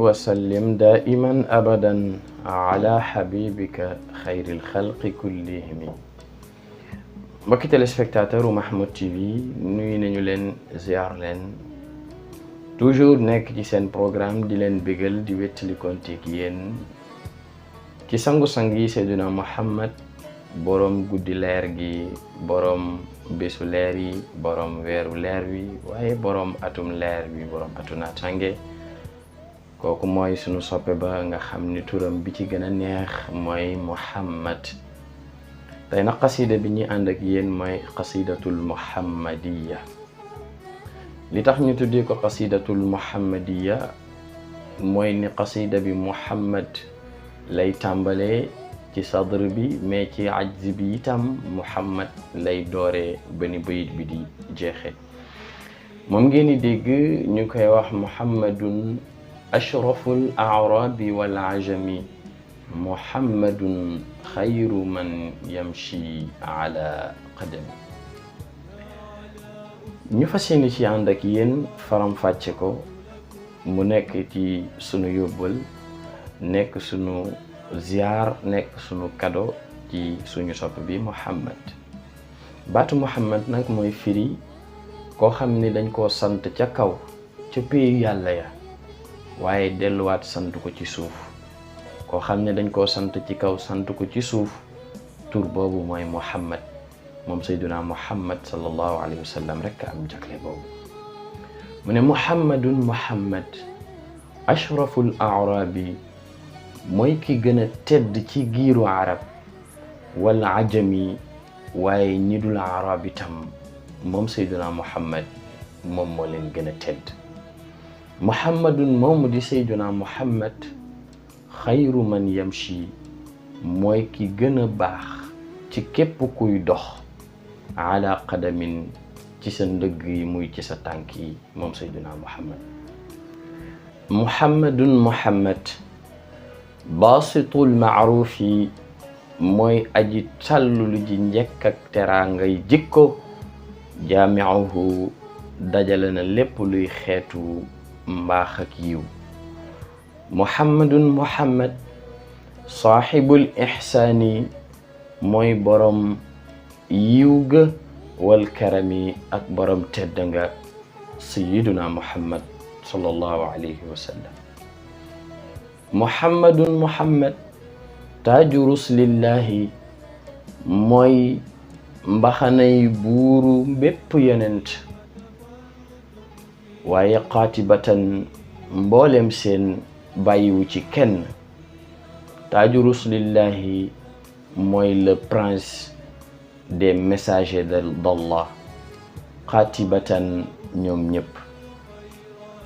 وسلم دائما أبدا على حبيبك خير الخلق كلهم. mbokki téléspectateur u Mahmoud TV nuyu nañu leen ziar leen toujours nekk ci seen programme di leen bégal di wettali konteek yéen ci sangu-sang yi Seydina Muhammad boroom guddi leer gi boroom bésu leer yi boroom weeru leer wi waaye boroom atum leer wi boroom atu naataange kooku mooy sunu soppe ba nga xam ni turam bi ci gën a neex mooy Muhammad. tey nag qasida bi ñuy ànd ak yéen mooy qasidatul muhammadiya. li tax ñu tuddee ko qasidatul muhammadiya mooy ni qasida bi Muhammad lay tàmbalee ci sadr bi mais ci ajz bi itam Muhammad lay dooree ba ni bayit bi di jeexe. moom ngeen di dégg ñu koy wax Muhammadun ashraful a'rabi wal ajami Muhammadun xayru man yamshi ala qadami. ñu fas yéene ci ànd ak yéen faram-fàcce ko mu nekk ci sunu yóbbal nekk sunu ziar nekk sunu kado ci suñu sopp bi Muhammad. baatu Muhammad nag mooy firi koo xam ni dañ koo sant ca kaw ca péeyu yàlla ya waaye delluwaat sant ko ci suuf. koo xam ne dañ koo sant ci kaw sant ko ci suuf tur boobu mooy Muhammad. moom Seydina Muhammad sallallahu alayhi wa sallam rekk am jagle boobu. mu ne Muhammadun Muhammad ashraful a'rabi mooy ki gën a tedd ci giiru arab wal ajami waaye ñi dul arab itam moom Seydina Muhammad moom moo leen gën a tedd. Muhammadun moomu di Seydina Muhammad xayru man yamshi mooy ki gën a baax ci képp kuy dox ala qadamin ci sa ndëgg yi muy ci sa tànk yi moom Seydina Muhammad. Muhammadun Muhammad baasitul maaruf yi mooy aji tàllulu ji njëkk ak teraangay jikko jaamiuhu dajale na lépp luy xeetu mbaax ak yiw. Muhammadun Muhammad saaxibul ixsaani mooy borom yiw ga wal karami ak borom tedd nga sayyiduna Muhammad sallallahu alayhi wa sallam. Muhammadun Muhammad taaju ruslillahi mooy mbaxanay buuru bépp yonent waaye qaatibatan mboolem seen bàyyiwu ci kenn. taaju ruslillahi mooy le prince des messagers d'Allah qaatibatan ñoom ñëpp.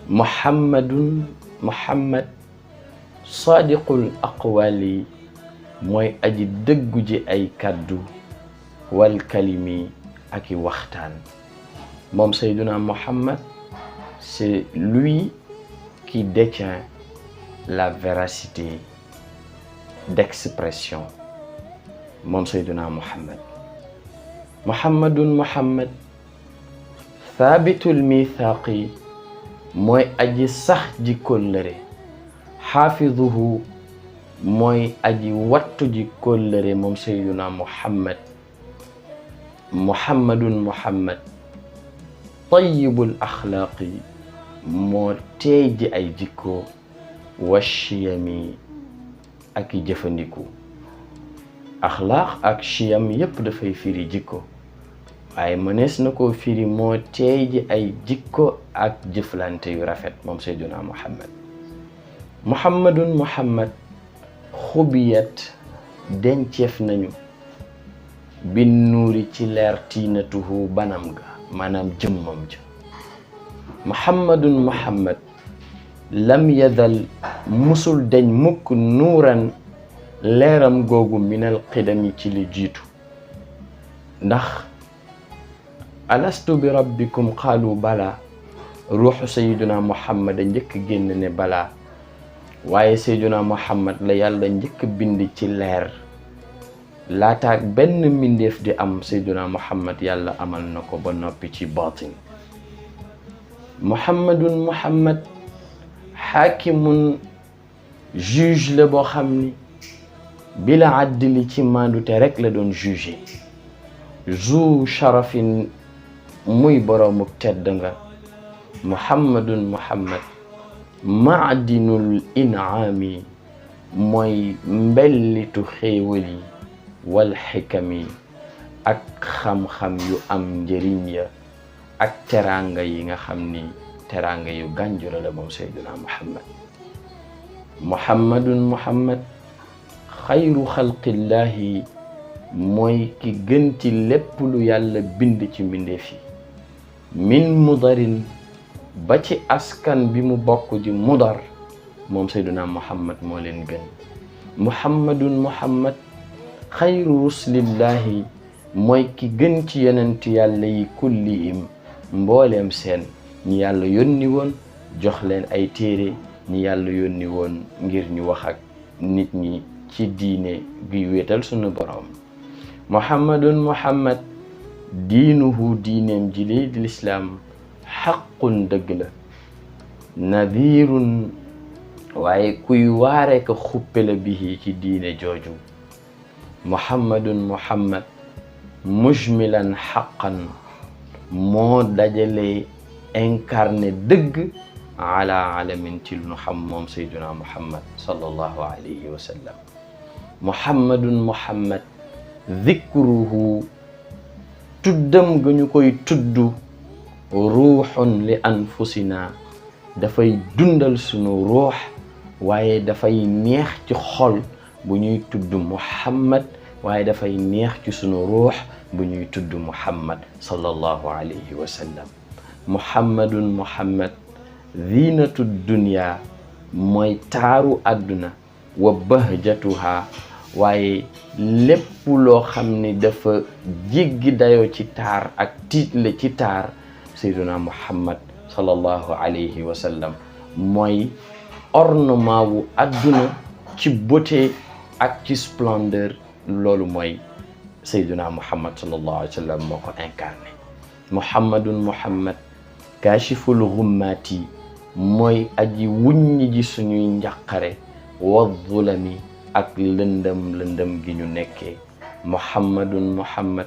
Muhammadun Muhammad sadiqul aqwali mooy aji dëggu ji ay kàddu wal kalimi ak i waxtaan. moom Seydina Muhammad c'est lui qui détient la véracité d'expression. moom Seydina Muhammad. Muhammadun Muhammad thaabitul mithaaqi mooy aji sax ji kóllëre. xaafiduhu mooy aji wattu ji kóllëre moom Seydina Muhammad. Muhammadun Muhammad tayyibul axlaaqi moo teey ji ay jikko washiyami ak i jëfandiku. axlaaq ak chiyam yépp dafay firi jikko waaye mënees na koo firi moo teey ji ay jikko ak jëflante yu rafet moom Seydina Muhammad. Muhammadun Muhammad xubiyat denceef nañu bin nuuri ci leer tiinatuhu banam ga maanaam jëmmam ja. Muhammadun Muhammad lam yadal musul deñ mukk nuuran leeram googu minal qidami ci li jiitu. ndax alastu bi rabbikum qaalu bala ruuxu Seydina Muhammad a njëkk génn ne bala waaye Seydina Muhammad la yàlla njëkk bind ci leer laataak benn mbindeef di am. Seydina Muhammad yàlla amal na ko ba noppi ci baatin. Muhammadun Muhammad xaakimun juge la boo xam ni bila addli ci maandute rek la doon juge zu sharafin muy boroomu tedd nga muhammadun muhammad maadinul inaami mooy mbellitu xéewal yi wal xikami ak xam-xam yu am njëriñ ya ak teraanga yi nga xam ni teraanga yu gànjura la moom sayduna muhammadun muhammad xayru xalqillahi mooy ki gën ci lépp lu yàlla bind ci mbindeef yi min mudarin ba ci askan bi mu bokk ji mudar moom sayduna muhammad moo leen gën muhammadun muhammad xayru ruslillahi mooy ki gën ci yonent yàlla yi kullihim mbooleem seen ñi yàlla yónni woon jox leen ay téere ñi yàlla yónni woon ngir ñu wax ak nit ñi ci diine gi wéetal sunu boroom muhammadun muhammad diinuhu diineem ji lii di lislaam xaqun dëgg la nadirun waaye kuy waare ko xuppe la bihi ci diine jooju muhammadun muhammad mujmilan xaqan moo dajale incarné dëgg ala alamin ci lu nu xam moom sayduna muhammad sallallahu alayhi wa sallam muhammadun muhammad dhikruhu tuddam ga ñu koy tudd ruuxun li anfusina dafay dundal sunu ruux waaye dafay neex ci xol bu ñuy tudd muhammad waaye dafay neex ci sunu ruux bu ñuy tudd muhammad sallallahu alayhi wa sallam muhammadun muhammad zinatu dunya mooy taaru àdduna wa bahjatuha waaye lépp loo xam ni dafa jéggi dayoo ci taar ak tiitle ci taar sayyiduna muhammad sallallahu alayhi wa sallam mooy ornement wu àdduna ci beauté ak ci splendeur loolu mooy sayyiduna muhammad sallallahu alayhi wa sallam moo ko incarné muhammadun muhammad kaashiful ghummaati mooy aji wuññi ji suñuy njàqare wa zulami ak lëndëm gi ñu nekkee muhammadun muhammad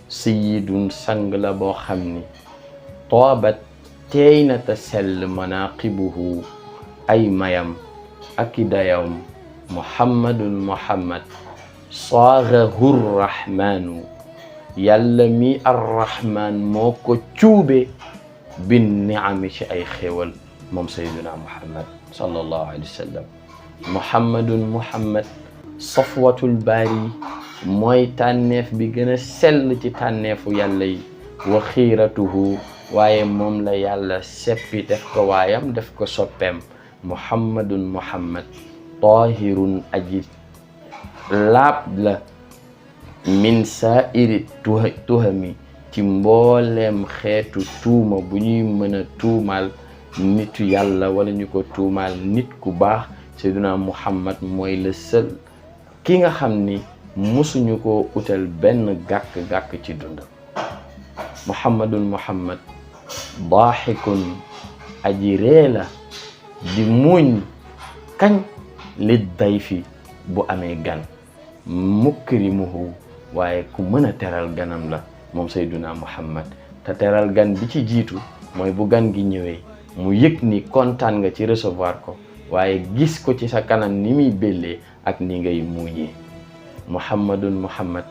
sayyidun sang la boo xam ni toobat teey na ta sell manaqibuhu ay mayam ak i dayam muhammadun muhammad saagahu rrahmanu yàlla mi arrahman moo ko cuube bin niami ci ay xéwal moom sayyiduna muhammad sallallahu alayhi wa sallam muhammadun muhammad safwatul baari mooy tànneef bi gën a sell ci tànneefu yàlla yi wa xiiratuhu waaye moom la yàlla seppi def ko waayam def ko soppeem muhammadun muhammad tahirun aji laab la min saairi tuhami ci mbooleem xeetu tuuma bu ñuy mën a tuumaal nitu yàlla wala ñu ko tuumaal nit ku baax sayyiduna muhammad mooy le seul ki nga xam ni musuñu ko utal benn gàkk-gàkk ci dundam muhammadun muhammad daaxikun aji ree la di muuñ kañ li dayfi bu amee gan mukrimuhu waaye ku mën a teral ganam la moom sayduna muhammad te teral gan bi ci jiitu mooy bu gan gi ñëwee mu yëg ni kontaan nga ci recevoir ko waaye gis ko ci sa kanam ni muy bellee ak ni ngay muuñee muhammadun muhammad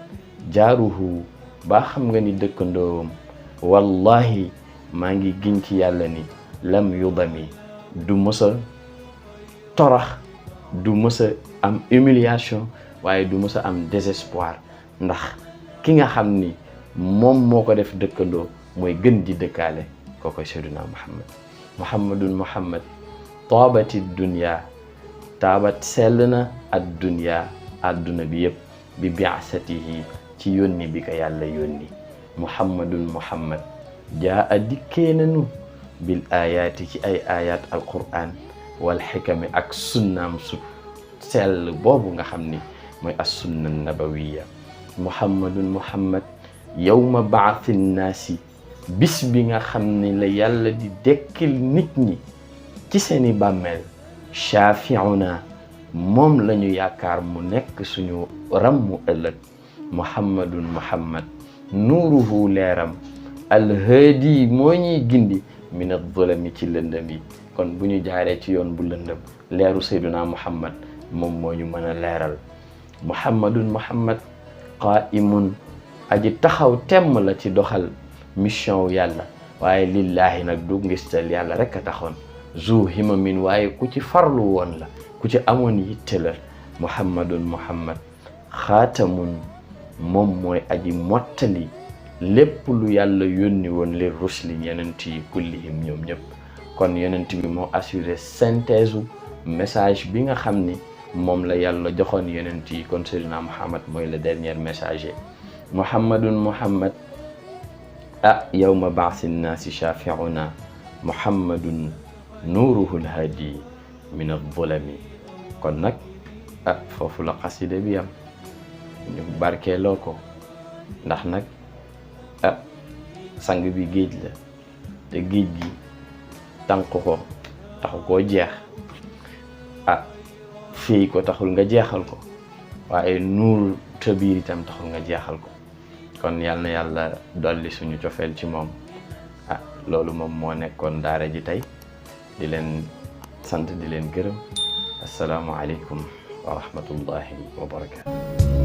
jaaruhu baa xam nga ni dëkkandoowam wallahi maa ngi giñ ci yàlla ni lam yudami du mës a torax du mës a am humiliation waaye du mës a am désespoir ndax ki nga xam ni moom moo ko def dëkkandoo mooy gën di dëkkaale kookoy sayyiduna muhammad muhammadun muhammad taabati dunya taabat sell na ad dunya adduna bi yëpp bi bi'satihi ci yónni bi ko yàlla yónni muhammadun muhammad jaa a dikkee nanu bil ayaati ci ay ayat alquran wal xikami ak sunnaam su sell boobu nga xam ni mooy as sunna nabawiya muhammadun muhammad yawma ba'thi nnaasi bis bi nga xam ni la yàlla di dekkil nit ñi ci seeni bàmmeel shafi'una moom lañu yaakaar mu nekk suñu rammu ëllëg muhammadun muhammad nuuruhu leeram alhaadi moo ñuy gindi min az-zulami ci lëndëm yi kon bu ñu jaaree ci yoon bu lëndëm leeru sayduna muhammad moom moo ñu mën a leeral muhammadun muhammad qaa'imun aji taxaw temm la ci doxal mission wu yàlla waaye lillahi nag du ngistal yàlla rek a taxoon zu himamin waaye ku ci farlu woon la ku ci amoon yitte la muhammadun muhammad xaatamun moom mooy aji mottali lépp lu yàlla yónni woon li rusli yonent yi kullihim ñoom ñëpp kon yonent bi moo assuré synthèse u message bi nga xam ni moom la yàlla joxoon yonent yi kon Seydina Muhammad mooy le dernier messager muhammadun muhammad yawma ba'si nnaasi shafi'una muhammadun nuuruhu lhaadi min az-zulami kon nag foofu la xasida bi am ñu barkeeloo ko ndax nag sang bi géej la te géej gi tànk ko taxu koo jeex fii ko taxul nga jeexal ko waaye nuur te biir itam taxul nga jeexal ko kon yal na yàlla dolli suñu cofeel ci moom loolu moom moo nekkoon daara ji tey di leen sant di leen gërëm assalaamu aleykum wa rahmatullahi wa barakatu